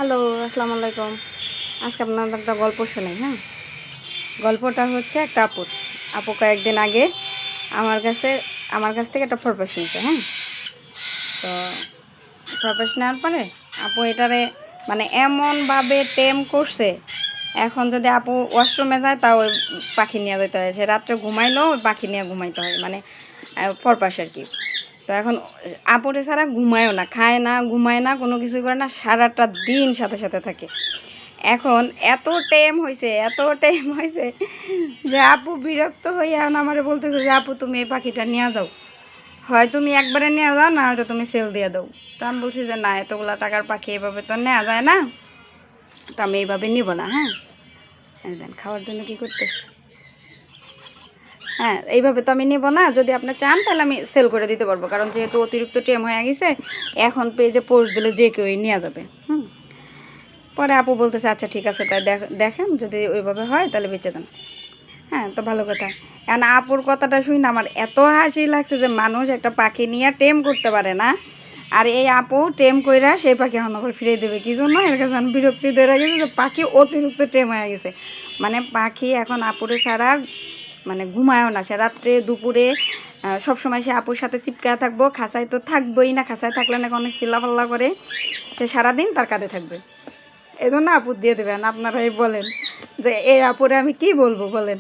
Hello, আসসালামু আলাইকুম। আজকে আপনাদের একটা গল্প শোনাই। হ্যাঁ, গল্পটা হচ্ছে একটা আপু কয়েকদিন আগে আমার কাছ থেকে একটা প্রপোজ নিয়েছে। হ্যাঁ, তো প্রপোজ নেওয়ার পরে আপু এটারে মানে এমনভাবে টেম করছে। এখন যদি আপু ওয়াশরুমে যায় তাও ওই পাখি নিয়ে যেতে হয়, সে রাত্রে ঘুমাইলেও ওই পাখি নিয়ে ঘুমাইতে হয়, মানে প্রপোজ আর কি। তো এখন আপুরে ছাড়া ঘুমায়ও না, খায় না, ঘুমায় না, কোনো কিছুই করে না, সারাটা দিন সাথে সাথে থাকে। এখন এত টাইম হয়েছে যে আপু বিরক্ত হয়ে এখন আমারে বলতেছে যে আপু তুমি এই পাখিটা নিয়ে যাও, হয় তুমি একবারে নিয়ে যাও, না হয়তো তুমি সেল দিয়ে দাও। তো আমি বলছি যে না, এতগুলা টাকার পাখি এভাবে তো নেওয়া যায় না, তো আমি এইভাবে নিব না। হ্যাঁ, দেন খাওয়ার জন্য কি করতেছে। হ্যাঁ, এইভাবে তো আমি নিব না, যদি আপনি চান তাহলে আমি সেল করে দিতে পারবো, কারণ যেহেতু অতিরিক্ত টাইম হয়ে গেছে, এখন পেজে পোস্ট দিলে যে কেউই নিয়ে যাবে। পরে আপু বলতেছে আচ্ছা ঠিক আছে, তাই দেখেন যদি ওইভাবে হয় তাহলে বেঁচে দেন। হ্যাঁ, তো ভালো কথা। এখন আপুর কথাটা শুনে আমার এত হাসি লাগছে যে মানুষ একটা পাখি নিয়ে টেম করতে পারে না, আর এই আপু টেম কইরা সেই পাখি এখন আবার ফিরিয়ে দেবে কি জন্য, এর কাছে আমি বিরক্তি ধরে গেছে যে পাখি অতিরিক্ত টেম হয়ে গেছে। মানে পাখি এখন আপুরে ছাড়া মানে ঘুমায়ও না, সে রাত্রে দুপুরে সবসময় সে আপুর সাথে চিপকা থাকবো, খাঁচায় তো থাকবোই না, খাঁচায় থাকলে নাকি অনেক চিল্লাপাল্লা করে, সে সারাদিন তার কাঁধে থাকবে। এই জন্য আপু দিয়ে দেবেন। আপনারাই বলেন যে এই আপুরে আমি কি বলবো বলেন।